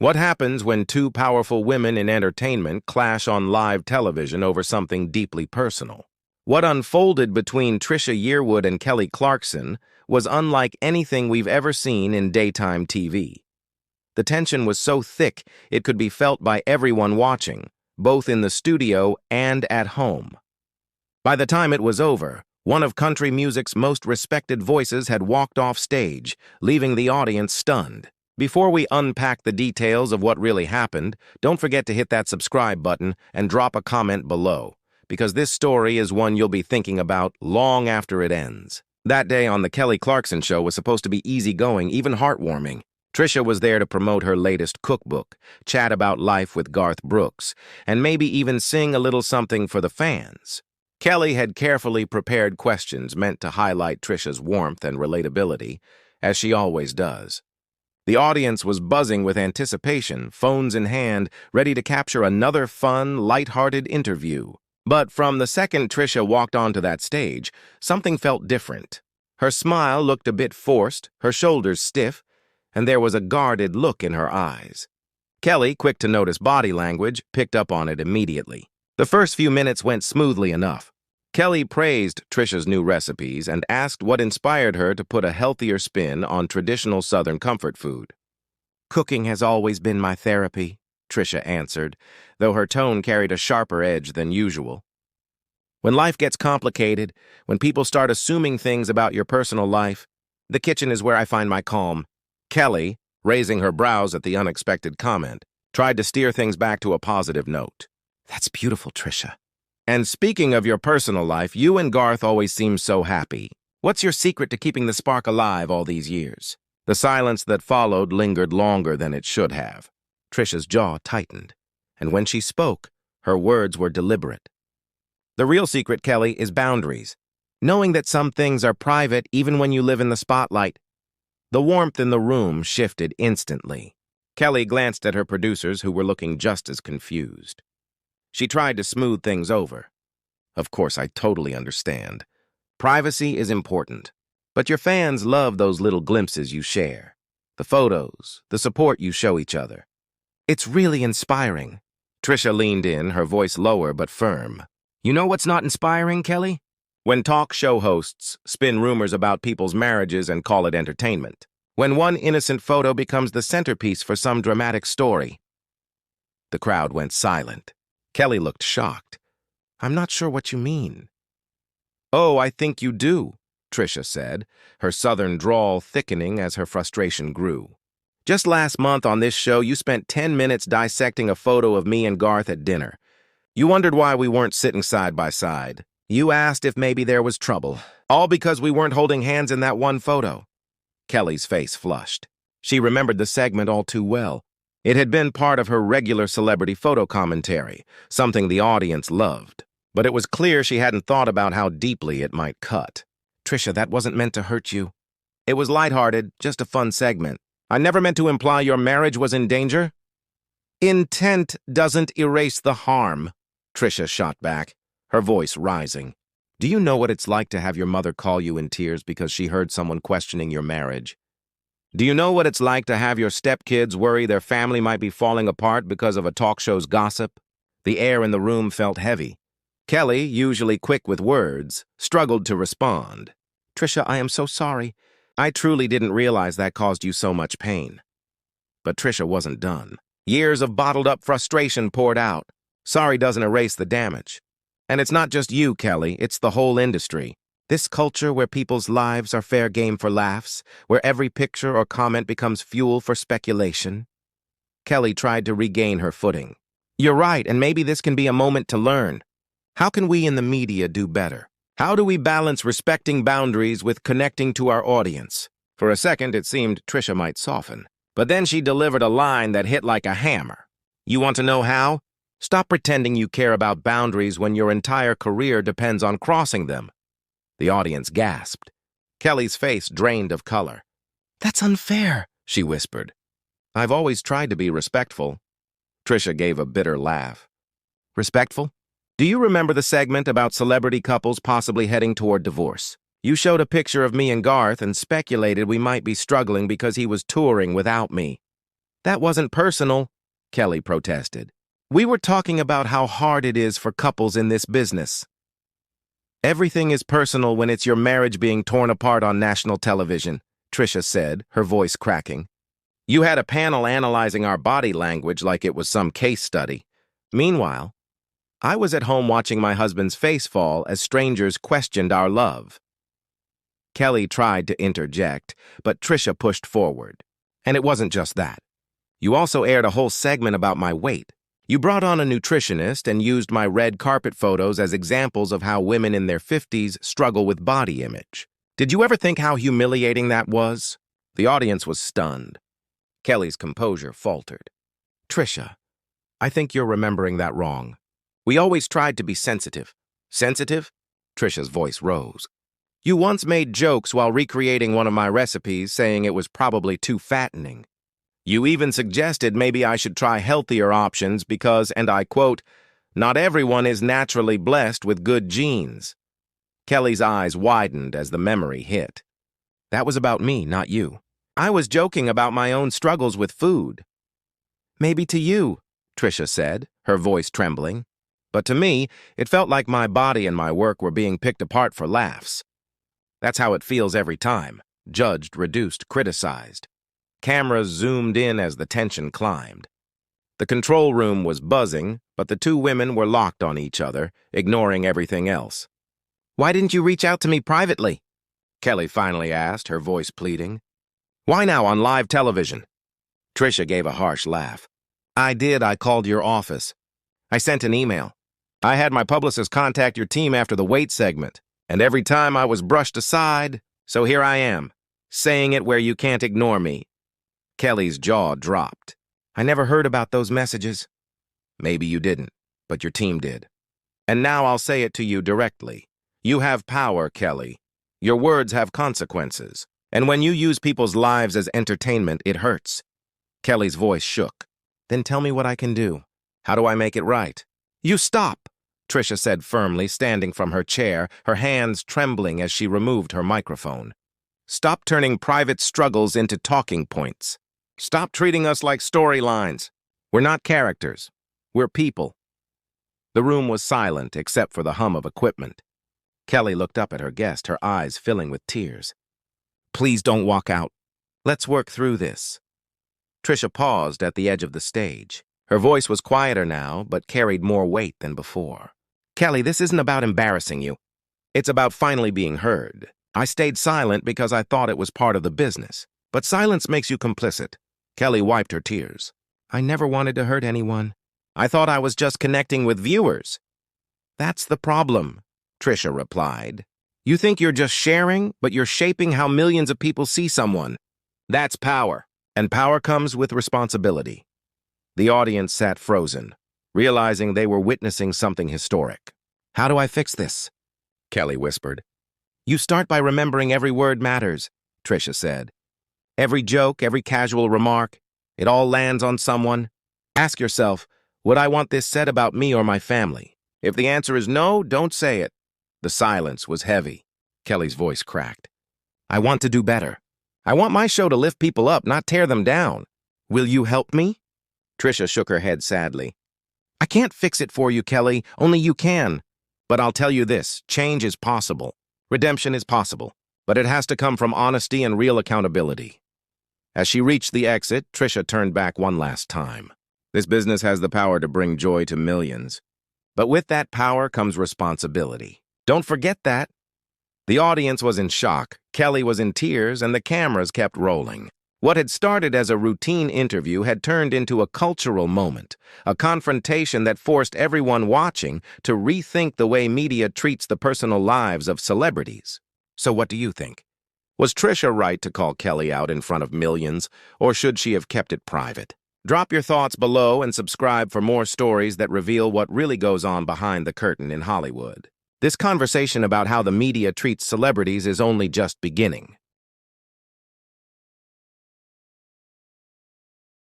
What happens when two powerful women in entertainment clash on live television over something deeply personal? What unfolded between Trisha Yearwood and Kelly Clarkson was unlike anything we've ever seen in daytime TV. The tension was so thick it could be felt by everyone watching, both in the studio and at home. By the time it was over, one of country music's most respected voices had walked off stage, leaving the audience stunned. Before we unpack the details of what really happened, don't forget to hit that subscribe button and drop a comment below, because this story is one you'll be thinking about long after it ends. That day on the Kelly Clarkson show was supposed to be easygoing, even heartwarming. Trisha was there to promote her latest cookbook, chat about life with Garth Brooks, and maybe even sing a little something for the fans. Kelly had carefully prepared questions meant to highlight Trisha's warmth and relatability, as she always does. The audience was buzzing with anticipation, phones in hand, ready to capture another fun, lighthearted interview. But from the second Trisha walked onto that stage, something felt different. Her smile looked a bit forced, her shoulders stiff, and there was a guarded look in her eyes. Kelly, quick to notice body language, picked up on it immediately. The first few minutes went smoothly enough. Kelly praised Trisha's new recipes and asked what inspired her to put a healthier spin on traditional Southern comfort food. "Cooking has always been my therapy," Trisha answered, though her tone carried a sharper edge than usual. "When life gets complicated, when people start assuming things about your personal life, the kitchen is where I find my calm." Kelly, raising her brows at the unexpected comment, tried to steer things back to a positive note. "That's beautiful, Trisha. And speaking of your personal life, you and Garth always seem so happy. What's your secret to keeping the spark alive all these years?" The silence that followed lingered longer than it should have. Trisha's jaw tightened, and when she spoke, her words were deliberate. "The real secret, Kelly, is boundaries. Knowing that some things are private even when you live in the spotlight." The warmth in the room shifted instantly. Kelly glanced at her producers, who were looking just as confused. She tried to smooth things over. "Of course, I totally understand. Privacy is important, but your fans love those little glimpses you share. The photos, the support you show each other. It's really inspiring." Trisha leaned in, her voice lower but firm. "You know what's not inspiring, Kelly? When talk show hosts spin rumors about people's marriages and call it entertainment. When one innocent photo becomes the centerpiece for some dramatic story." The crowd went silent. Kelly looked shocked. "I'm not sure what you mean." "Oh, I think you do," Trisha said, her southern drawl thickening as her frustration grew. "Just last month on this show, you spent 10 minutes dissecting a photo of me and Garth at dinner. You wondered why we weren't sitting side by side. You asked if maybe there was trouble, all because we weren't holding hands in that one photo." Kelly's face flushed. She remembered the segment all too well. It had been part of her regular celebrity photo commentary, something the audience loved. But it was clear she hadn't thought about how deeply it might cut. "Trisha, that wasn't meant to hurt you. It was lighthearted, just a fun segment. I never meant to imply your marriage was in danger." "Intent doesn't erase the harm," Trisha shot back, her voice rising. "Do you know what it's like to have your mother call you in tears because she heard someone questioning your marriage? Do you know what it's like to have your stepkids worry their family might be falling apart because of a talk show's gossip?" The air in the room felt heavy. Kelly, usually quick with words, struggled to respond. "Trisha, I am so sorry. I truly didn't realize that caused you so much pain." But Trisha wasn't done. Years of bottled-up frustration poured out. Sorry doesn't erase the damage. And it's not just you, Kelly, it's the whole industry. This culture where people's lives are fair game for laughs, where every picture or comment becomes fuel for speculation. Kelly tried to regain her footing. "You're right, and maybe this can be a moment to learn. How can we in the media do better? How do we balance respecting boundaries with connecting to our audience?" For a second, it seemed Trisha might soften. But then she delivered a line that hit like a hammer. "You want to know how? Stop pretending you care about boundaries when your entire career depends on crossing them." The audience gasped. Kelly's face drained of color. "That's unfair," she whispered. "I've always tried to be respectful." Trisha gave a bitter laugh. "Respectful? Do you remember the segment about celebrity couples possibly heading toward divorce? You showed a picture of me and Garth and speculated we might be struggling because he was touring without me." That wasn't personal, Kelly protested. We were talking about how hard it is for couples in this business. Everything is personal when it's your marriage being torn apart on national television, Trisha said, her voice cracking. You had a panel analyzing our body language like it was some case study. Meanwhile, I was at home watching my husband's face fall as strangers questioned our love. Kelly tried to interject, but Trisha pushed forward. And it wasn't just that. You also aired a whole segment about my weight. You brought on a nutritionist and used my red carpet photos as examples of how women in their 50s struggle with body image. Did you ever think how humiliating that was? The audience was stunned. Kelly's composure faltered. Trisha, I think you're remembering that wrong. We always tried to be sensitive. Sensitive? Trisha's voice rose. You once made jokes while recreating one of my recipes, saying it was probably too fattening. You even suggested maybe I should try healthier options because, and I quote, not everyone is naturally blessed with good genes. Kelly's eyes widened as the memory hit. That was about me, not you. I was joking about my own struggles with food. Maybe to you, Trisha said, her voice trembling. But to me, it felt like my body and my work were being picked apart for laughs. That's how it feels every time. Judged, reduced, criticized. Cameras zoomed in as the tension climbed. The control room was buzzing, but the two women were locked on each other, ignoring everything else. Why didn't you reach out to me privately? Kelly finally asked, her voice pleading. Why now on live television? Trisha gave a harsh laugh. I called your office. I sent an email. I had my publicist contact your team after the weight segment, and every time I was brushed aside, so here I am, saying it where you can't ignore me. Kelly's jaw dropped. I never heard about those messages. Maybe you didn't, but your team did. And now I'll say it to you directly. You have power, Kelly. Your words have consequences. And when you use people's lives as entertainment, it hurts. Kelly's voice shook. Then tell me what I can do. How do I make it right? You stop, Trisha said firmly, standing from her chair, her hands trembling as she removed her microphone. Stop turning private struggles into talking points. Stop treating us like storylines. We're not characters. We're people. The room was silent except for the hum of equipment. Kelly looked up at her guest, her eyes filling with tears. Please don't walk out. Let's work through this. Trisha paused at the edge of the stage. Her voice was quieter now, but carried more weight than before. Kelly, this isn't about embarrassing you. It's about finally being heard. I stayed silent because I thought it was part of the business. But silence makes you complicit. Kelly wiped her tears. I never wanted to hurt anyone. I thought I was just connecting with viewers. That's the problem, Trisha replied. You think you're just sharing, but you're shaping how millions of people see someone. That's power, and power comes with responsibility. The audience sat frozen, realizing they were witnessing something historic. How do I fix this? Kelly whispered. You start by remembering every word matters, Trisha said. Every joke, every casual remark, it all lands on someone. Ask yourself, would I want this said about me or my family? If the answer is no, don't say it. The silence was heavy. Kelly's voice cracked. I want to do better. I want my show to lift people up, not tear them down. Will you help me? Trisha shook her head sadly. I can't fix it for you, Kelly. Only you can. But I'll tell you this, change is possible. Redemption is possible. But it has to come from honesty and real accountability. As she reached the exit, Trisha turned back one last time. This business has the power to bring joy to millions. But with that power comes responsibility. Don't forget that. The audience was in shock, Kelly was in tears, and the cameras kept rolling. What had started as a routine interview had turned into a cultural moment, a confrontation that forced everyone watching to rethink the way media treats the personal lives of celebrities. So what do you think? Was Trisha right to call Kelly out in front of millions, or should she have kept it private? Drop your thoughts below and subscribe for more stories that reveal what really goes on behind the curtain in Hollywood. This conversation about how the media treats celebrities is only just beginning.